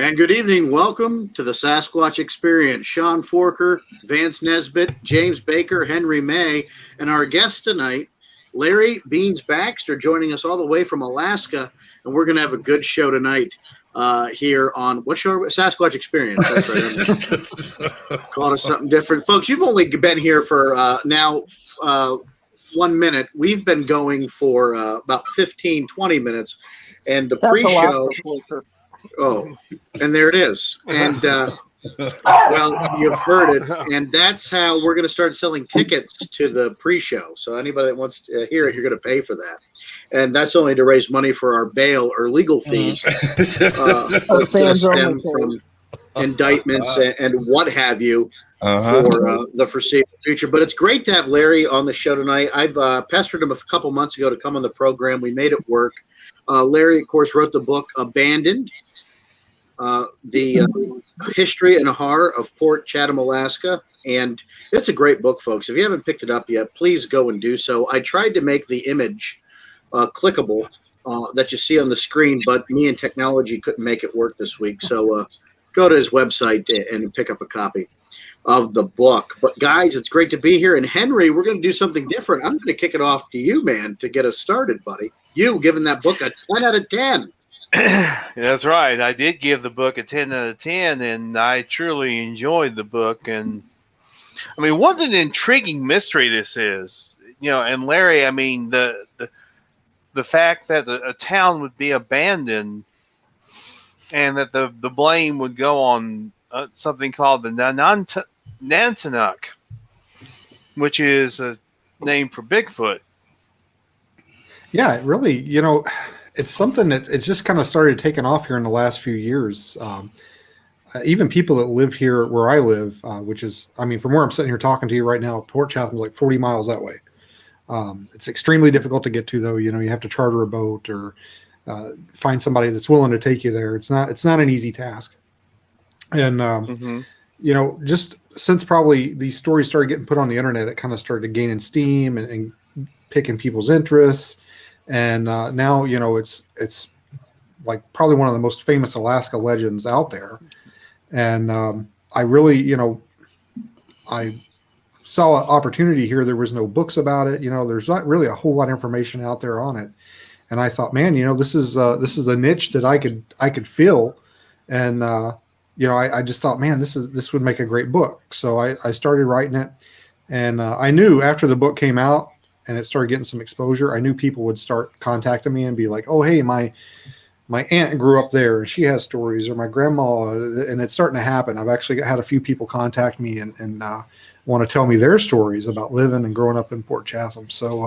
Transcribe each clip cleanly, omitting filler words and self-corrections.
And good evening. Welcome to the Sasquatch Experience. Sean Forker, Vance Nesbitt, James Baker, Henry May, and our guest tonight, Larry Beans Baxter, joining us all the way from Alaska. And we're going to have a good show tonight here on what show? Sasquatch Experience. That's right. Call it something different. Folks, you've only been here for now 1 minute. We've been going for about 15, 20 minutes. And the pre-show... Oh, and there it is. And, well, you've heard it. And that's how we're going to start selling tickets to the pre-show. So anybody that wants to hear it, you're going to pay for that. And that's only to raise money for our bail or legal fees. Stem from indictments and what have you for the foreseeable future. But it's great to have Larry on the show tonight. I've pestered him a couple months ago to come on the program. We made it work. Larry, of course, wrote the book Abandoned. The history and horror of Port Chatham, Alaska. And it's a great book, folks. If you haven't picked it up yet, please go and do so. I tried to make the image clickable that you see on the screen, but me and technology couldn't make it work this week. So go to his website and pick up a copy of the book. But guys, it's great to be here. And Henry, we're going to do something different. I'm going to kick it off to you, man, to get us started, buddy. You giving that book a 10 out of 10. That's right. I did give the book a 10 out of 10, and I truly enjoyed the book. And I mean, what an intriguing mystery this is, And Larry, I mean, the fact that a town would be abandoned, and that the blame would go on something called the Nantinnuk, which is a name for Bigfoot. Yeah, it really, it's something that it's just kind of started taking off here in the last few years. Even people that live here where I live, which is, I mean, from where I'm sitting here talking to you right now, Port Chatham is like 40 miles that way. It's extremely difficult to get to, though. You have to charter a boat or find somebody that's willing to take you there. It's not an easy task. And, just since probably these stories started getting put on the internet, it kind of started gaining steam and picking people's interests. And now, it's like probably one of the most famous Alaska legends out there. And I really, I saw an opportunity here. There was no books about it. There's not really a whole lot of information out there on it. And I thought, man, this is a niche that I could fill. And, I just thought, man, this would make a great book. So I started writing it. And I knew after the book came out, and it started getting some exposure, I knew people would start contacting me and be like, oh, hey, my aunt grew up there and she has stories, or my grandma, and it's starting to happen. I've actually had a few people contact me and want to tell me their stories about living and growing up in Port Chatham. So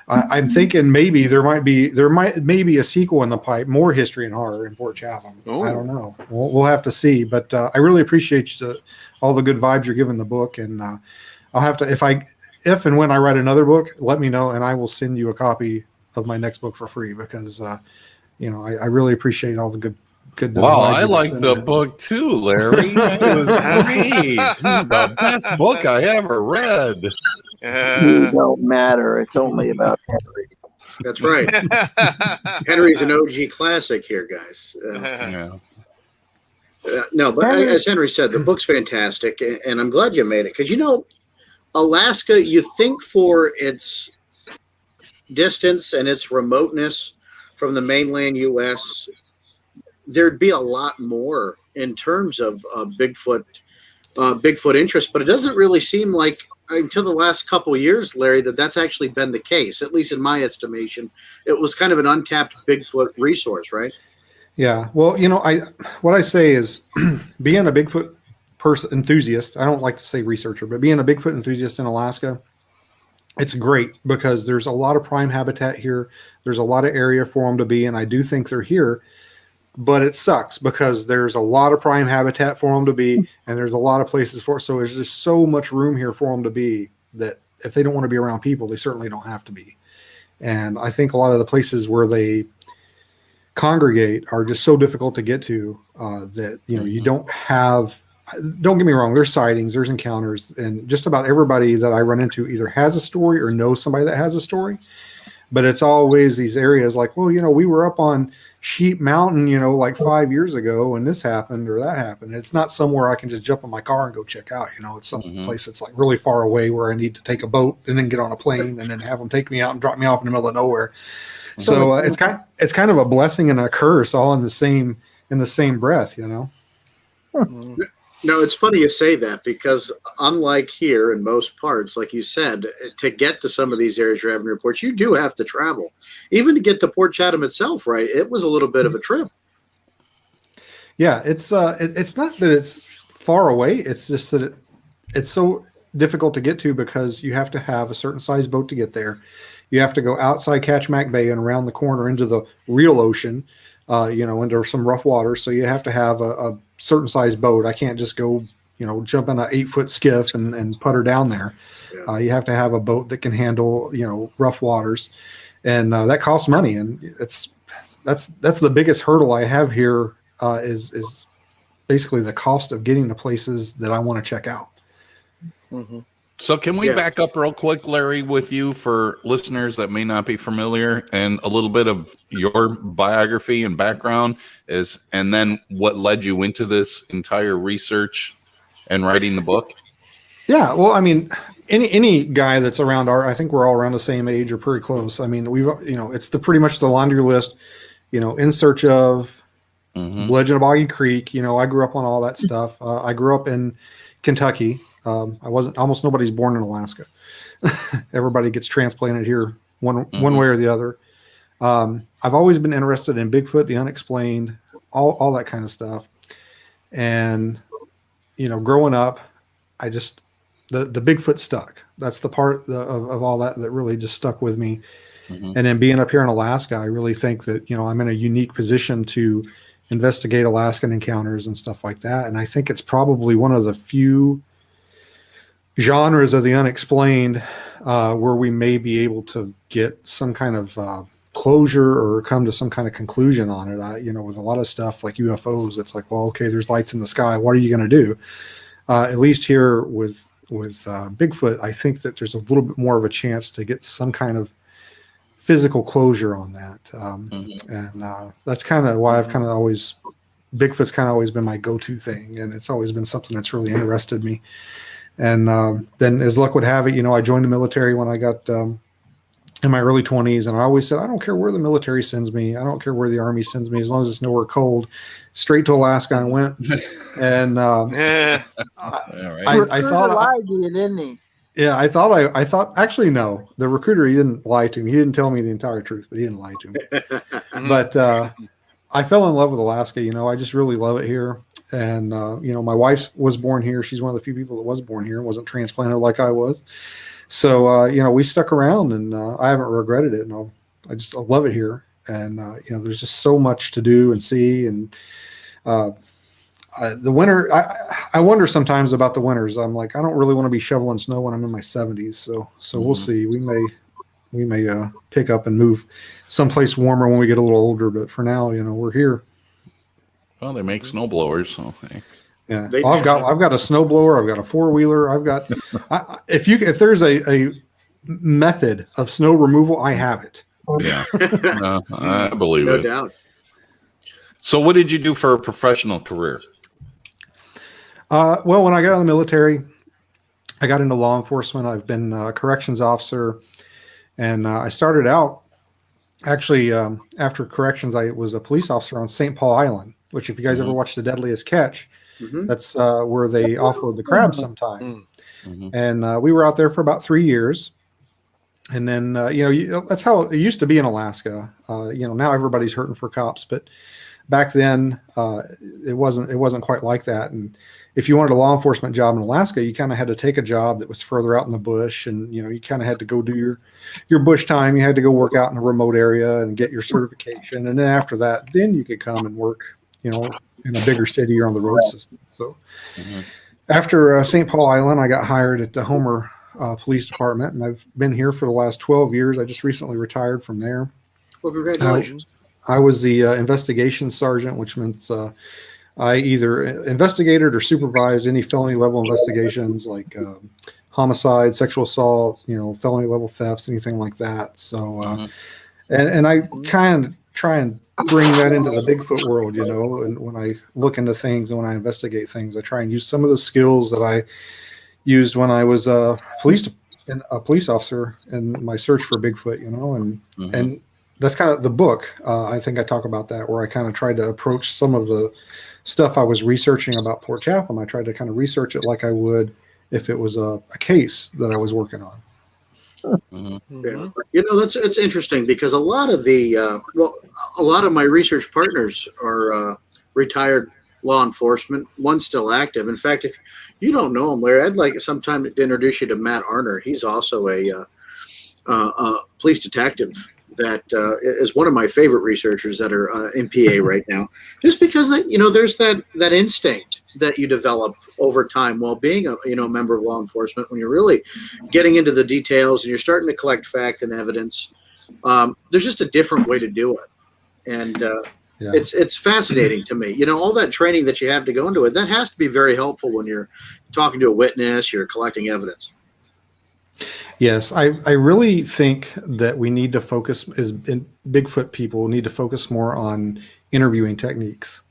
I'm thinking maybe there might be a sequel in the pipe, more history and horror in Port Chatham. Ooh. I don't know. We'll have to see. But I really appreciate all the good vibes you're giving the book, and I'll have to, if and when I write another book, let me know, and I will send you a copy of my next book for free, because I really appreciate all the good. Wow, I like the book too, Larry. It was great. The best book I ever read. You don't matter. It's only about Henry. That's right. Henry's an OG classic here, guys. No, but as Henry said, the book's fantastic, and I'm glad you made it, because Alaska, you think for its distance and its remoteness from the mainland U.S., there'd be a lot more in terms of Bigfoot interest, but it doesn't really seem like until the last couple of years, Larry, that's actually been the case. At least in my estimation, it was kind of an untapped Bigfoot resource, right? Yeah. Well, what I say is being a Bigfoot enthusiast, I don't like to say researcher, but being a Bigfoot enthusiast in Alaska, it's great because there's a lot of prime habitat here. There's a lot of area for them to be, and I do think they're here. But it sucks because there's a lot of prime habitat for them to be, and there's a lot of places for it. So there's just so much room here for them to be that if they don't want to be around people, they certainly don't have to be. And I think a lot of the places where they congregate are just so difficult to get to that, you don't have. Don't get me wrong, there's sightings, there's encounters, and just about everybody that I run into either has a story or knows somebody that has a story. but it's always these areas like, well, we were up on Sheep Mountain, like 5 years ago, and this happened or that happened. It's not somewhere I can just jump in my car and go check out. It's some place that's like really far away where I need to take a boat and then get on a plane and then have them take me out and drop me off in the middle of nowhere. So it's kind of a blessing and a curse all in the same breath, No, it's funny you say that, because unlike here in most parts, like you said, to get to some of these areas you're having reports, you do have to travel. Even to get to Port Chatham itself, right? It was a little bit of a trip. Yeah, it's not that it's far away. It's just that it's so difficult to get to because you have to have a certain size boat to get there. You have to go outside Catchmack Bay and around the corner into the real ocean, into some rough water. So you have to have a certain size boat. I can't just go, jump in an 8-foot skiff and putter down there. Yeah. You have to have a boat that can handle, rough waters, and that costs money. And that's the biggest hurdle I have here is basically the cost of getting to places that I want to check out. Mm-hmm. So can we back up real quick, Larry, with you for listeners that may not be familiar, and a little bit of your biography and background and then what led you into this entire research and writing the book? Yeah, well, I mean, any guy that's around I think we're all around the same age or pretty close. I mean, it's pretty much the laundry list, In Search Of, Legend of Boggy Creek. I grew up on all that stuff. I grew up in Kentucky. Almost nobody's born in Alaska. Everybody gets transplanted here one way or the other. I've always been interested in Bigfoot, the unexplained, all that kind of stuff. And, growing up, the Bigfoot stuck. That's the part of all that really just stuck with me. Mm-hmm. And then being up here in Alaska, I really think that, I'm in a unique position to investigate Alaskan encounters and stuff like that. And I think it's probably one of the few genres of the unexplained where we may be able to get some kind of closure or come to some kind of conclusion on it. With a lot of stuff like UFOs, it's like, well, okay, there's lights in the sky. What are you going to do? At least here with Bigfoot, I think that there's a little bit more of a chance to get some kind of physical closure on that. And that's kind of why I've kind of always, Bigfoot's kind of always been my go-to thing. And it's always been something that's really interested me. And then as luck would have it, I joined the military when I got in my early 20s. And I always said, I don't care where the military sends me. I don't care where the Army sends me, as long as it's nowhere cold. Straight to Alaska I went. And I thought I lied to you, didn't he? Yeah, I thought actually, no, the recruiter, he didn't lie to me. He didn't tell me the entire truth, but he didn't lie to me. But I fell in love with Alaska. I just really love it here. And, my wife was born here. She's one of the few people that was born here and wasn't transplanted like I was. So, we stuck around, and I haven't regretted it. And I love it here. And, there's just so much to do and see. And the winter, I wonder sometimes about the winters. I'm like, I don't really want to be shoveling snow when I'm in my 70s. So we'll see. We may pick up and move someplace warmer when we get a little older. But for now, we're here. Well, they make snow blowers, so hey. Yeah. Well, I've got a snowblower. I've got a 4-wheeler. I've got if there's a method of snow removal, I have it. Yeah, I believe it. No doubt. So, what did you do for a professional career? Well, when I got out of the military, I got into law enforcement. I've been a corrections officer, and I started out actually after corrections. I was a police officer on St. Paul Island, which, if you guys ever watched The Deadliest Catch, that's where they offload the crabs sometime. And we were out there for about 3 years. And then, that's how it used to be in Alaska. Now everybody's hurting for cops, but back then it wasn't quite like that. And if you wanted a law enforcement job in Alaska, you kind of had to take a job that was further out in the bush, and you kind of had to go do your bush time. You had to go work out in a remote area and get your certification, and then after that, then you could come and work, in a bigger city or on the road system. So after St. Paul Island, I got hired at the Homer Police Department, and I've been here for the last 12 years. I just recently retired from there. Well, congratulations. I was the investigation sergeant, which means I either investigated or supervised any felony level investigations like homicide, sexual assault, felony level thefts, anything like that. So, and I kind of try and bring that into the Bigfoot world, and when I look into things and when I investigate things, I try and use some of the skills that I used when I was a police officer in my search for Bigfoot, and that's kind of the book. I think I talk about that, where I kind of tried to approach some of the stuff I was researching about Port Chatham. I tried to kind of research it like I would if it was a case that I was working on. Yeah. It's interesting because a lot of my research partners are retired law enforcement. One's still active. In fact, if you don't know him, Larry, I'd like sometime to introduce you to Matt Arner. He's also a police detective that is one of my favorite researchers that are in PA right now, just because there's that instinct that you develop over time while being a member of law enforcement. When you're really getting into the details and you're starting to collect fact and evidence, there's just a different way to do it, and it's fascinating to me. All that training that you have to go into it, that has to be very helpful when you're talking to a witness, you're collecting evidence. Yes, I really think that we need to focus, as in Bigfoot people, need to focus more on interviewing techniques.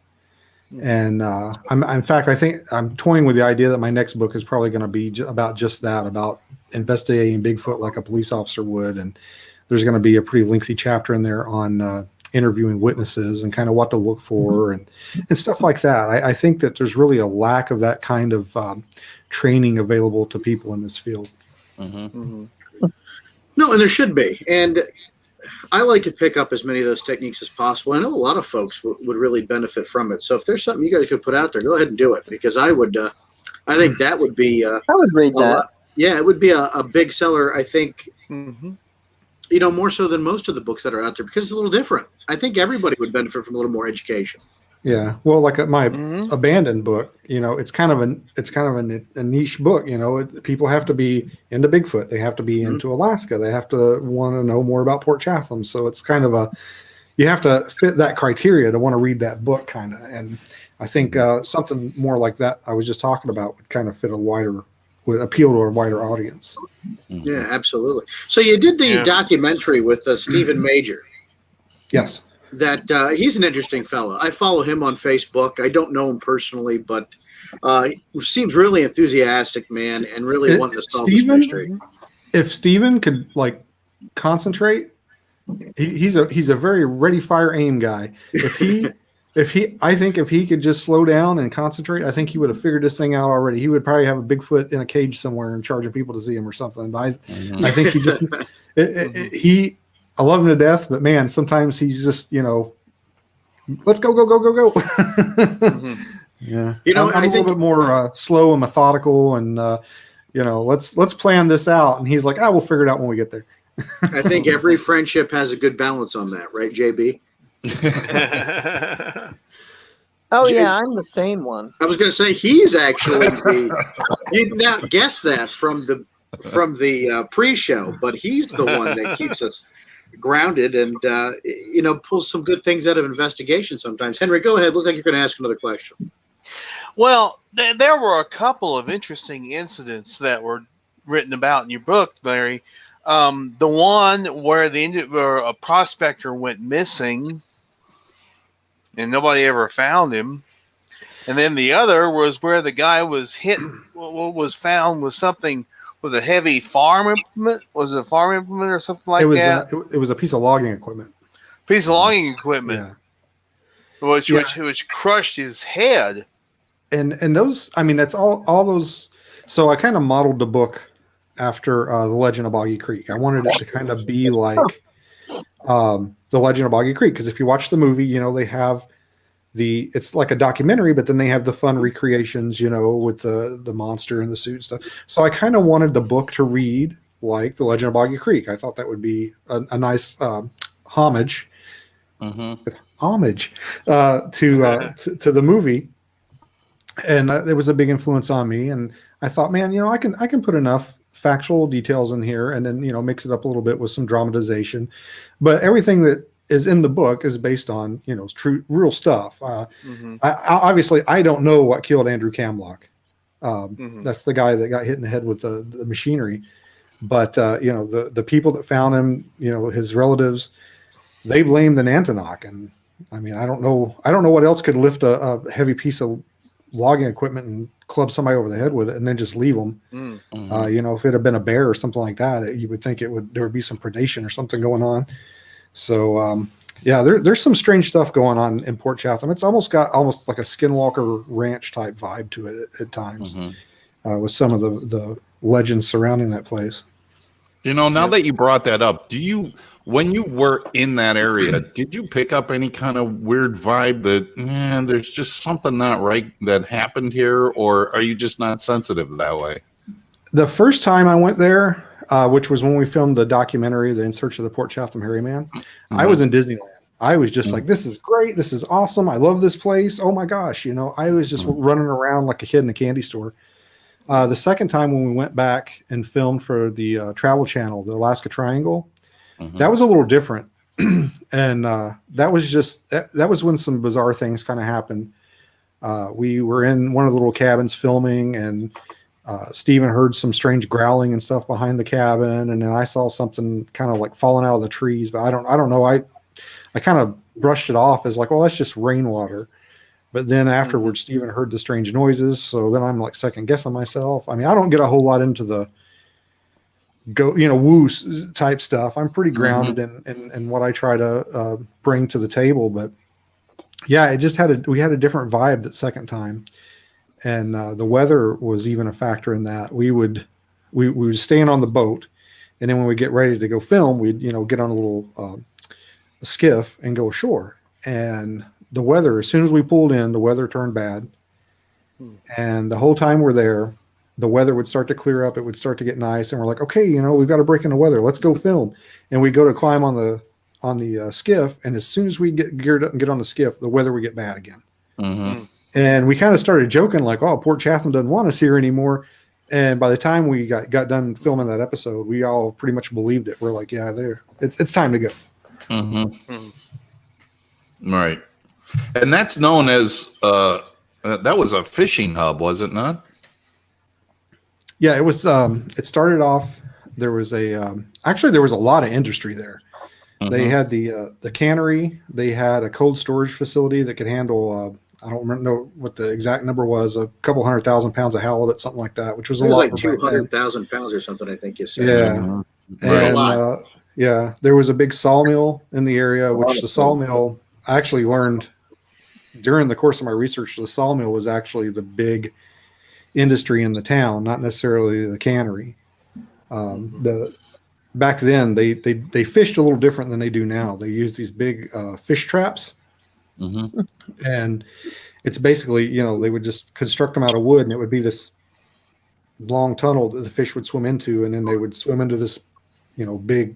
And in fact, I think I'm toying with the idea that my next book is probably going to be about just that, about investigating Bigfoot like a police officer would. And there's going to be a pretty lengthy chapter in there on interviewing witnesses and kind of what to look for and stuff like that. I think that there's really a lack of that kind of training available to people in this field. No, and there should be. And I like to pick up as many of those techniques as possible. I know a lot of folks would really benefit from it. So if there's something you guys could put out there, go ahead and do it, because I think that would be. I would read that. Yeah, it would be a big seller, I think. More so than most of the books that are out there, because it's a little different. I think everybody would benefit from a little more education. Yeah, well, like my abandoned book, it's kind of a niche book. People have to be into Bigfoot, they have to be into Alaska, they have to want to know more about Port Chatham. So it's kind of you have to fit that criteria to want to read that book, kind of. And I think something more like that I was just talking about would kind of would appeal to a wider audience. Yeah, absolutely. So you did the documentary with Stephen Major. Yes. That he's an interesting fellow. I follow him on Facebook. I don't know him personally, but he seems really enthusiastic, man, and really wanting to solve this mystery. If Stephen could concentrate, he's a very ready, fire, aim guy. I think if he could just slow down and concentrate, I think he would have figured this thing out already. He would probably have a Bigfoot in a cage somewhere and charging people to see him or something. But I think he just I love him to death, but man, sometimes he's just, let's go. Yeah. I'm a little bit more slow and methodical and, let's plan this out. And he's like, we'll figure it out when we get there. I think every friendship has a good balance on that, right, JB? Yeah, I'm the same one. I was going to say, he's actually you'd not guess that from the pre-show, but he's the one that keeps us grounded and pulls some good things out of investigation sometimes. Henry, go ahead. Looks like you're going to ask another question. Well, there were a couple of interesting incidents that were written about in your book, Larry. The one where a prospector went missing and nobody ever found him, and then the other was where the guy was found with something. Was a heavy farm implement? Was it a farm implement or something like that? It was a piece of logging equipment. Yeah. Which crushed his head. And those, that's all those. So I kind of modeled the book after The Legend of Boggy Creek. I wanted it to kind of be like The Legend of Boggy Creek, because if you watch the movie, they have it's like a documentary, but then they have the fun recreations, with the monster and the suit stuff. So I kind of wanted the book to read like The Legend of Boggy Creek. I thought that would be a nice homage to the movie. And it was a big influence on me. And I thought, man, I can put enough factual details in here and then, mix it up a little bit with some dramatization. But everything that is in the book is based on, true, real stuff. Obviously, I don't know what killed Andrew Camlock. That's the guy that got hit in the head with the machinery. But the people that found him, his relatives, they blamed the Nantinaq. And I mean, I don't know what else could lift a heavy piece of logging equipment and club somebody over the head with it and then just leave them. If it had been a bear or something like that, you would think there would be some predation or something going on. So there's some strange stuff going on in Port Chatham. It's almost like a Skinwalker Ranch type vibe to it at times, with some of the legends surrounding that place. Now that you brought that up, when you were in that area, did you pick up any kind of weird vibe that there's just something not right that happened here, or are you just not sensitive that way? The first time I went there, which was when we filmed the documentary, The In Search of the Port Chatham Hairy Man, I was in Disneyland. I was just like, this is great. This is awesome. I love this place. Oh my gosh. I was just running around like a kid in a candy store. The second time when we went back and filmed for the Travel Channel, the Alaska Triangle, that was a little different. And that was when some bizarre things kind of happened. We were in one of the little cabins filming, and Steven heard some strange growling and stuff behind the cabin. And then I saw something kind of like falling out of the trees, but I don't know. I kind of brushed it off as like, well, that's just rainwater. But then afterwards, Steven heard the strange noises. So then I'm like second guessing myself. I mean, I don't get a whole lot into the woo type stuff. I'm pretty grounded in what I try to bring to the table. But yeah, we had a different vibe that second time. And the weather was even a factor in that. We would staying on the boat. And then when we get ready to go film, we'd, get on a little skiff and go ashore. And the weather, as soon as we pulled in, the weather turned bad. And the whole time we're there, the weather would start to clear up. It would start to get nice. And we're like, okay, we've got a break in the weather. Let's go film. And we go to climb on the skiff. And as soon as we get geared up and get on the skiff, the weather would get bad again. And we kind of started joking like, oh, Port Chatham doesn't want us here anymore. And by the time we got done filming that episode, we all pretty much believed it. We're like, yeah, it's time to go. Right. And that's known as, that was a fishing hub, was it not? Yeah, it was. It started off, there was actually there was a lot of industry there. They had the cannery. They had a cold storage facility that could handle, I don't know what the exact number was, a couple 100,000 pounds of halibut, something like that, which was a lot. It was like 200,000 pounds or something, I think you said. Yeah. And there was a big sawmill in the area, which the sawmill, I actually learned during the course of my research, the sawmill was actually the big industry in the town, not necessarily the cannery. Back then they fished a little different than they do now. They use these big fish traps. And it's basically, they would just construct them out of wood, and it would be this long tunnel that the fish would swim into, and then they would swim into this, big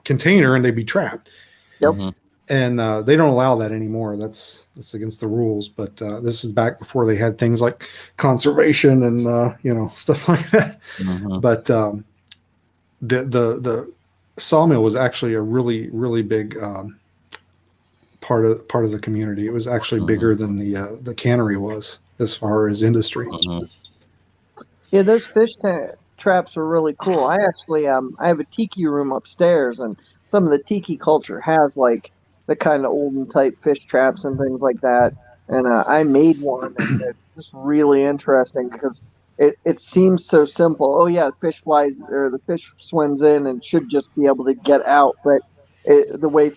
container, and they'd be trapped. And they don't allow that anymore. That's against the rules. But this is back before they had things like conservation and stuff like that. But the sawmill was actually a really, really big part of the community. It was actually bigger than the cannery was as far as industry. Yeah, those fish traps are really cool. I actually I have a tiki room upstairs, and some of the tiki culture has like the kind of olden type fish traps and things like that. And I made one, and it's just really interesting because it seems so simple. Oh yeah, the fish flies, or the fish swims in and should just be able to get out, but the way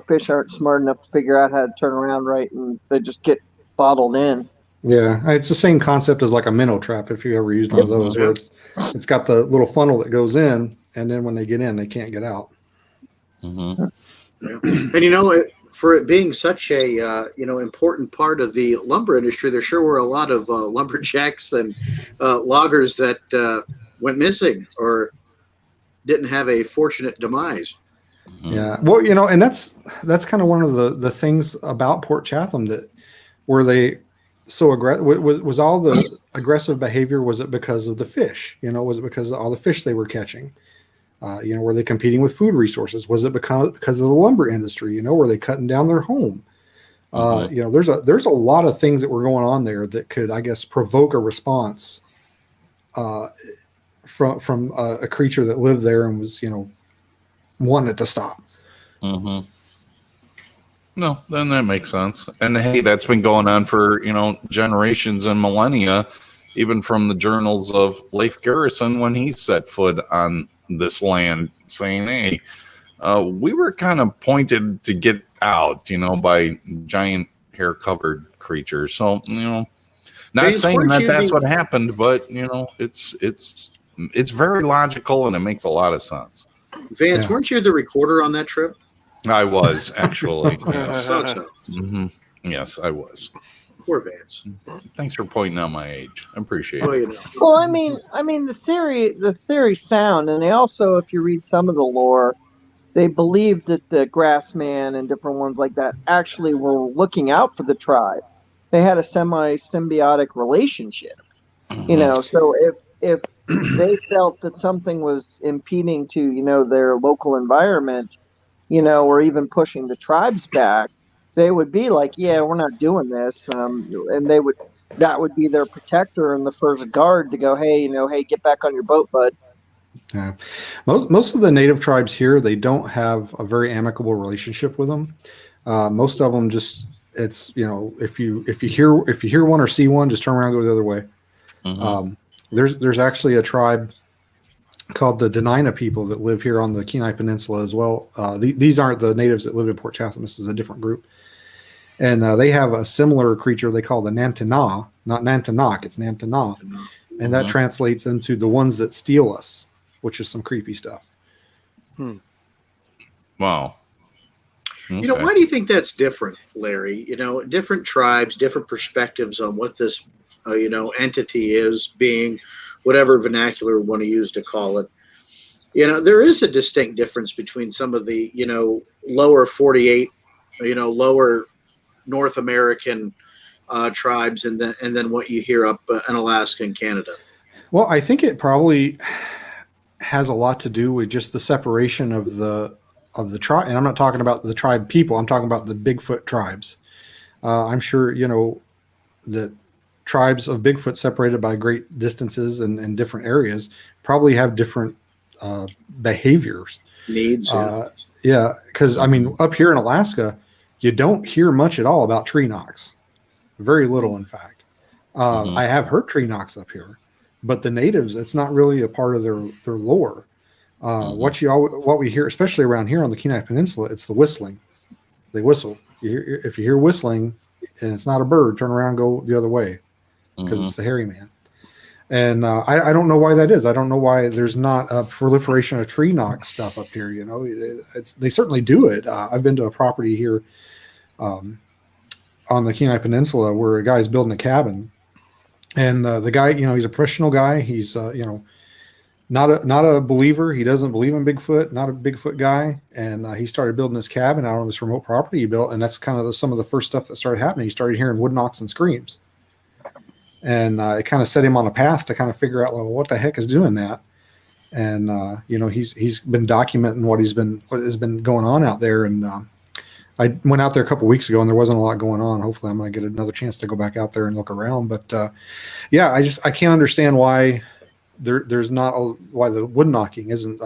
fish aren't smart enough to figure out how to turn around right, and they just get bottled in. Yeah, it's the same concept as like a minnow trap, if you ever used one of those, where it's got the little funnel that goes in, and then when they get in, they can't get out. And for it being such a important part of the lumber industry, there sure were a lot of lumberjacks and loggers that went missing or didn't have a fortunate demise. Yeah, well, and that's kind of one of the things about Port Chatham, that were they so aggressive? Was all the aggressive behavior? Was it because of the fish? Was it because of all the fish they were catching? Were they competing with food resources? Was it because of the lumber industry? Were they cutting down their home? You know, there's a lot of things that were going on there that could, I guess, provoke a response from a creature that lived there and was, you know, wanted to stop. Mm-hmm. No, then that makes sense. And hey, that's been going on for, you know, generations and millennia, even from the journals of Leif Garrison when he set foot on this land, saying, hey, we were kind of pointed to get out, you know, by giant hair-covered creatures. So, you know, not Vance, saying weren't that you that's the- what happened, but, you know, it's very logical and it makes a lot of sense. Vance, Yeah. weren't you the recorder on that trip? I was actually. Yes. So. Mm-hmm. Yes, I was. Poor Vance. Thanks for pointing out my age. I appreciate Well, it. you know. Well, I mean, the theory's sound, and they also, if you read some of the lore, they believe that the Grassman and different ones like that actually were looking out for the tribe. They had a semi-symbiotic relationship, you know. So if they felt that something was impeding to, you know, their local environment, you know, or even pushing the tribes back, they would be like, yeah, we're not doing this. And that would be their protector and the first guard to go, hey, you know, hey, get back on your boat, bud. Yeah. Most of the native tribes here, they don't have a very amicable relationship with them. Most of them just, it's, you know, if you hear one or see one, just turn around and go the other way. There's actually a tribe called the Denina people that live here on the Kenai Peninsula as well. These aren't the natives that live in Port Chatham. This is a different group. And they have a similar creature they call the Nantana, not Nantanak, it's Nantana. And that translates into the ones that steal us, which is some creepy stuff. Wow. You know, why do you think that's different, Larry? You know, different tribes, different perspectives on what this, you know, entity is, being whatever vernacular we want to use to call it. You know, there is a distinct difference between some of the, you know, lower 48, you know, lower North American tribes and then what you hear up in Alaska and Canada. Well, I think it probably has a lot to do with just the separation of the tribe. And I'm not talking about the tribe people. I'm talking about the Bigfoot tribes. I'm sure, you know, that tribes of Bigfoot separated by great distances and different areas probably have different behaviors. Needs. Yeah. Because, I mean, up here in Alaska, you don't hear much at all about tree knocks. Very little, in fact. I have heard tree knocks up here, but the natives, it's not really a part of their lore. What we hear, especially around here on the Kenai Peninsula, it's the whistling. They whistle. If you hear whistling and it's not a bird, turn around and go the other way because it's the hairy man. And I don't know why that is. I don't know why there's not a proliferation of tree knock stuff up here. You know, they certainly do it. I've been to a property here on the Kenai Peninsula where a guy's building a cabin, and the guy, you know, he's a professional guy. He's you know, not a believer. He doesn't believe in Bigfoot. Not a Bigfoot guy. And he started building this cabin out on this remote property he built, and that's kind of some of the first stuff that started happening. He started hearing wood knocks and screams. And it kind of set him on a path to kind of figure out, well, what the heck is doing that? And you know, he's been documenting what has been going on out there. And I went out there a couple of weeks ago, and there wasn't a lot going on. Hopefully, I'm going to get another chance to go back out there and look around. But yeah, I can't understand why there's not why the wood knocking isn't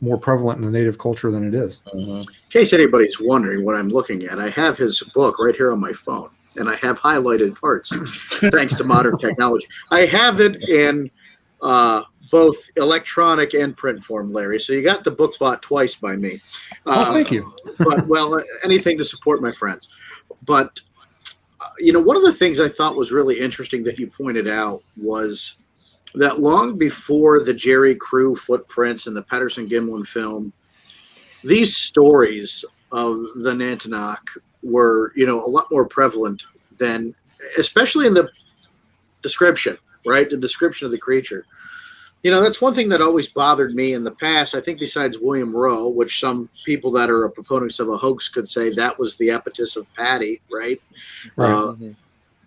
more prevalent in the native culture than it is. In case anybody's wondering what I'm looking at, I have his book right here on my phone. And I have highlighted parts thanks to modern technology. I have it in both electronic and print form, Larry. So you got the book bought twice by me. Thank you. But, well, anything to support my friends. But, you know, one of the things I thought was really interesting that you pointed out was that long before the Jerry Crew footprints and the Patterson Gimlin film, these stories of the Nantinak were, you know, a lot more prevalent than, especially in the description, right? The description of the creature. You know, that's one thing that always bothered me in the past. I think besides William Rowe, which some people that are proponents of a hoax could say that was the impetus of Patty, right? Right.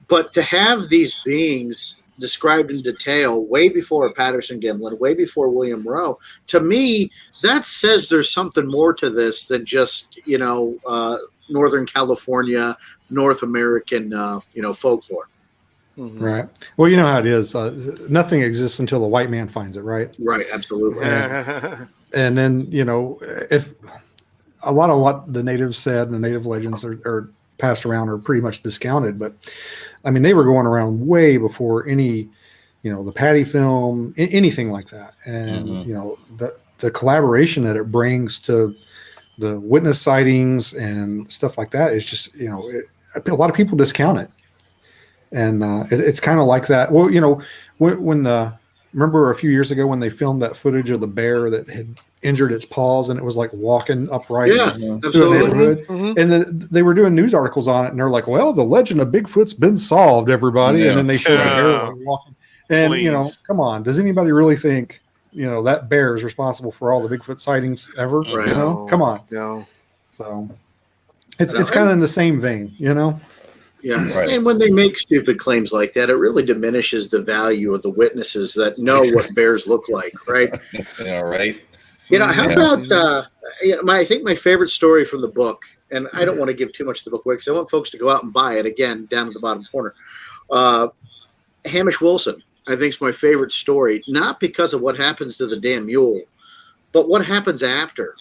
But to have these beings described in detail way before Patterson Gimlin, way before William Rowe. To me, that says there's something more to this than just, Northern California, North American, folklore. Mhm. Right. Well, you know how it is. Nothing exists until the white man finds it, right? Right, absolutely. And then, if a lot of what the natives said and the native legends are passed around are pretty much discounted, but I mean, they were going around way before any, the Patty film, anything like that. And, the collaboration that it brings to the witness sightings and stuff like that is just, a lot of people discount it. And it's kind of like that. Well, remember a few years ago when they filmed that footage of the bear that had injured its paws and it was like walking upright Yeah, through a absolutely. neighborhood, and then they were doing news articles on it, and they're like, "Well, the legend of Bigfoot's been solved, everybody." Yeah. And then they show the bear like walking, and Please. come on, does anybody really think that bear is responsible for all the Bigfoot sightings ever? Right. Come on. No. So it's kind of in the same vein, Yeah, Right. and when they make stupid claims like that, it really diminishes the value of the witnesses that know what bears look like, right? Yeah, right. How about I think my favorite story from the book, and I don't want to give too much of the book away because I want folks to go out and buy it again down at the bottom corner. Hamish Wilson, I think, is my favorite story, not because of what happens to the damn mule, but what happens after.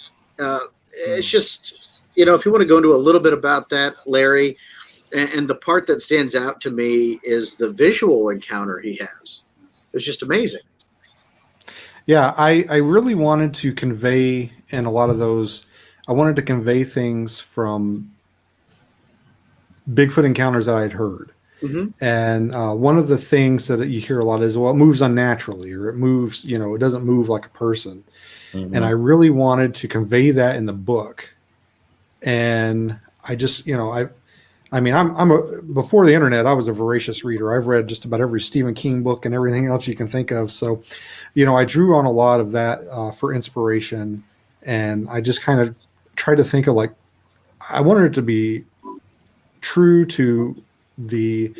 It's just, if you want to go into a little bit about that, Larry. And the part that stands out to me is the visual encounter he has. It's just amazing. Yeah, I really wanted to convey in a lot of those, I wanted to convey things from Bigfoot encounters that I had heard. Mm-hmm. And one of the things that you hear a lot is, well, it moves unnaturally, or it moves, it doesn't move like a person. Mhm. And I really wanted to convey that in the book. And I just, before the internet, I was a voracious reader. I've read just about every Stephen King book and everything else you can think of. So, I drew on a lot of that for inspiration, and I just kind of tried to think of I wanted it to be true to the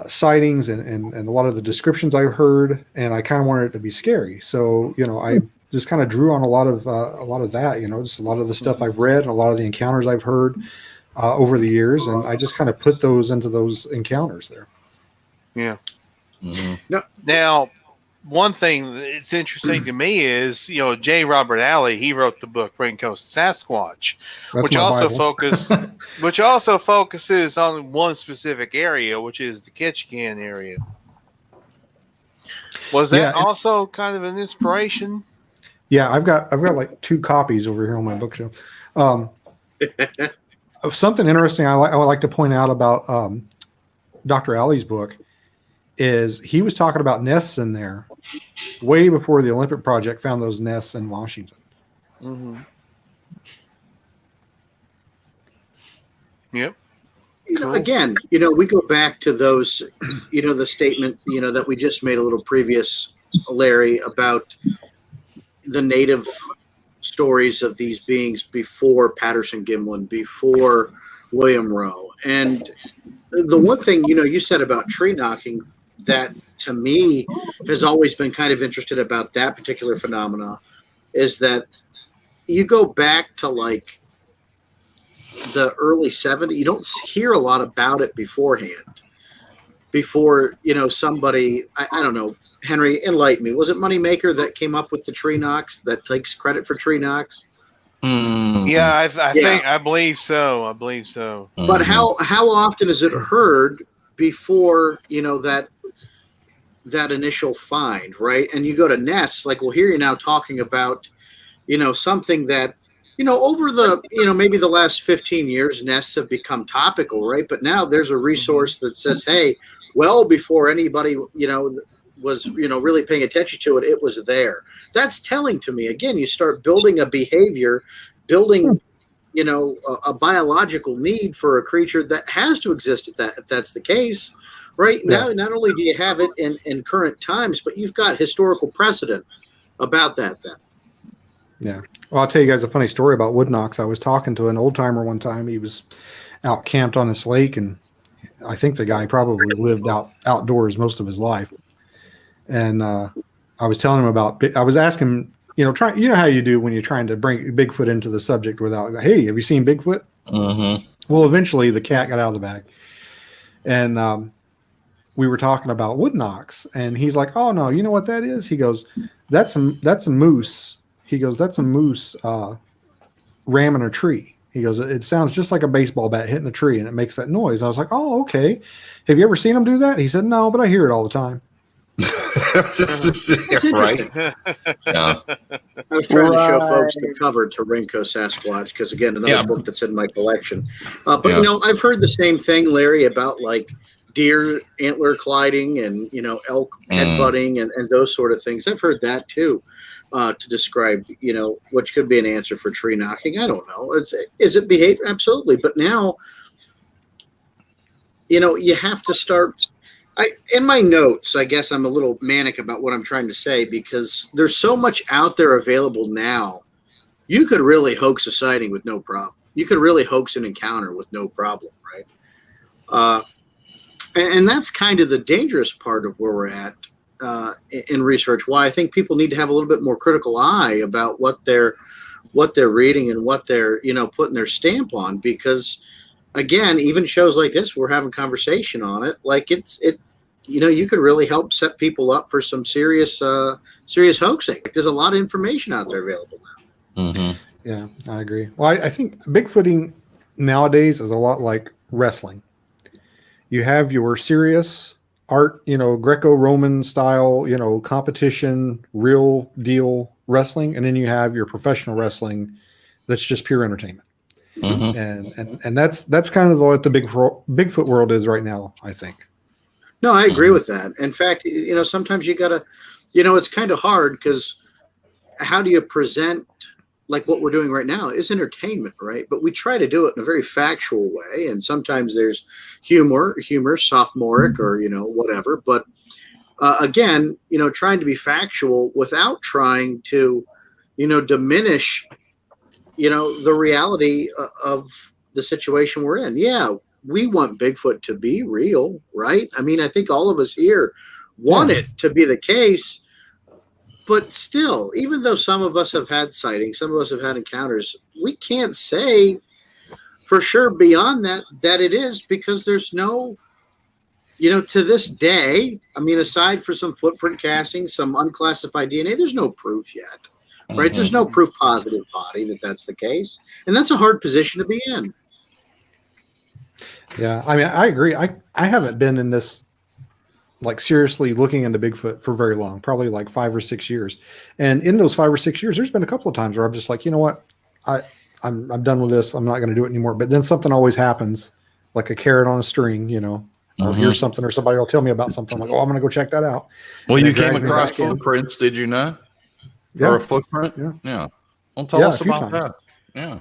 sightings and a lot of the descriptions I've heard, and I kind of wanted it to be scary. So, I just kind of drew on a lot of that, just a lot of the stuff I've read and a lot of the encounters I've heard over the years, and I just kind of put those into those encounters there. Yeah. Mhm. Now, one thing that's interesting to me is, J. Robert Alley, he wrote the book Raincoast Sasquatch, That's which my also Bible. focuses on one specific area, which is the Ketchikan area. Was that also kind of an inspiration? Yeah, I've got like 2 copies over here on my bookshelf. Something interesting I would like to point out about Dr. Alley's book is he was talking about nests in there way before the Olympic Project found those nests in Washington. Mm-hmm. Yep. Cool. Again, we go back to those, the statement, that we just made a little previous, Larry, about the native stories of these beings before Patterson Gimlin, before William Rowe. And the one thing, you said about tree knocking that to me has always been kind of interested about that particular phenomena is that you go back to like the early 70s, you don't hear a lot about it beforehand. Before, somebody, I don't know, Henry, enlighten me. Was it Moneymaker that came up with the tree knocks, that takes credit for tree knocks? Mhm. Yeah, I believe so. But how often is it heard before, that initial find, right? And you go to nests, like we'll hear you now talking about, something that, over the, maybe the last 15 years, nests have become topical, right? But now there's a resource that says, hey, well, before anybody, was, really paying attention to it, it was there. That's telling to me. Again, you start building a behavior, building, a biological need for a creature that has to exist if that's the case. Right now, not only do you have it in current times, but you've got historical precedent about that then. Yeah. Well, I'll tell you guys a funny story about wood knocks. I was talking to an old timer one time. He was out camped on this lake, and I think the guy probably lived outdoors most of his life. And I was telling him I was asking, you know how you do when you're trying to bring Bigfoot into the subject without, hey, have you seen Bigfoot? Mm-hmm. Well, eventually the cat got out of the bag. And we were talking about wood knocks, and he's like, "Oh no, you know what that is?" He goes, "That's a moose." He goes, "That's a moose ramming a tree." He goes, "It sounds just like a baseball bat hitting a tree, and it makes that noise." I was like, "Oh, okay. Have you ever seen him do that?" He said, "No, but I hear it all the time." Right? Yeah. I was trying to show folks the cover to Rinko Sasquatch because, again, another book that's in my collection. But you know, I've heard the same thing, Larry, about like deer antler colliding and, you know, elk headbutting and those sort of things. I've heard that too, to describe, you know, which could be an answer for tree knocking. I don't know. Is it behavior? Absolutely. But now, you know, you have to start. In my notes, I guess I'm a little manic about what I'm trying to say because there's so much out there available now. You could really hoax a sighting with no problem. You could really hoax an encounter with no problem, right? And that's kind of the dangerous part of where we're at in research. Why I think people need to have a little bit more critical eye about what they're reading and what they're, you know, putting their stamp on. Because again, even shows like this, we're having conversation on it. Like you know, you could really help set people up for some serious hoaxing. There's a lot of information out there available now. Mm-hmm. Yeah, I agree. Well, I think Bigfooting nowadays is a lot like wrestling. You have your serious art, you know, Greco-Roman style, you know, competition, real deal wrestling, and then you have your professional wrestling that's just pure entertainment. Mm-hmm. And that's kind of what the Bigfoot world is right now, I think. No, I agree with that. In fact, you know, sometimes you gotta, you know, it's kind of hard because how do you present like what we're doing right now is entertainment, right? But we try to do it in a very factual way. And sometimes there's humor, sophomoric, or, you know, whatever. But again, you know, trying to be factual without trying to, you know, diminish, you know, the reality of the situation we're in. Yeah, we want Bigfoot to be real, right? I mean, I think all of us here want it to be the case. But still, even though some of us have had sightings, some of us have had encounters, we can't say for sure beyond that it is, because there's no, you know, to this day, I mean, aside for some footprint casting, some unclassified DNA, there's no proof yet, right? Mm-hmm. There's no proof positive body that's the case. And that's a hard position to be in. Yeah, I mean, I agree. I haven't been in this, like, seriously looking into Bigfoot for very long, probably like 5 or 6 years. And in those 5 or 6 years, there's been a couple of times where I'm just like, you know what, I'm done with this. I'm not going to do it anymore. But then something always happens, like a carrot on a string, you know. I'll hear something, or somebody will tell me about something. I'm like, oh, I'm going to go check that out. Well, you came across footprints, did you not? Yeah. Or a footprint? Yeah. Well, tell us about that. Yeah.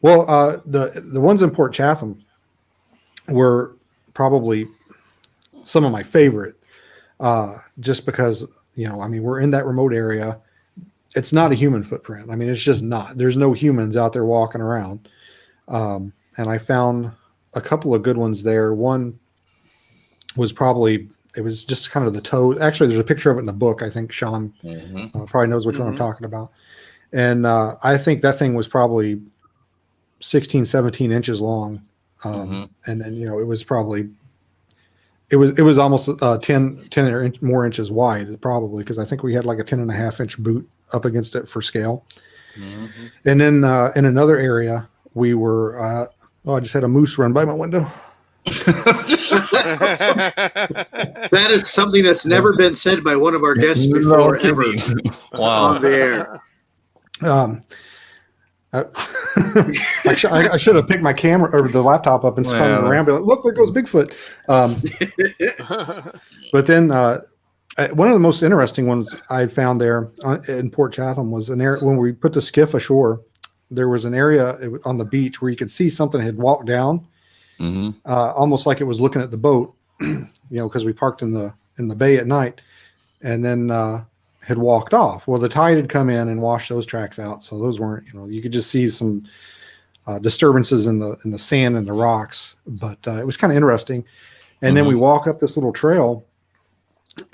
Well, the ones in Port Chatham were probably some of my favorite, just because, you know, I mean, we're in that remote area. It's not a human footprint. I mean, it's just not. There's no humans out there walking around. And I found a couple of good ones there. One was it was just kind of the toe. Actually, there's a picture of it in the book. I think Sean probably knows which one I'm talking about. And I think that thing was probably 16, 17 inches long. And then, you know, it was probably, it was almost 10 more inches wide, probably, because I think we had like a 10.5 inch boot up against it for scale. And then in another area, we were, I just had a moose run by my window. That is something that's never been said by one of our guests before, ever. Wow. On the air. I should have picked my camera or the laptop up and spun it around. Be like, look, there goes Bigfoot. But then one of the most interesting ones I found there in Port Chatham was an area when we put the skiff ashore. There was an area on the beach where you could see something had walked down, almost like it was looking at the boat. You know, because we parked in the bay at night, and then had walked off. Well, the tide had come in and washed those tracks out, so those weren't. You know, you could just see some disturbances in the sand and the rocks. But it was kind of interesting. And then we walk up this little trail,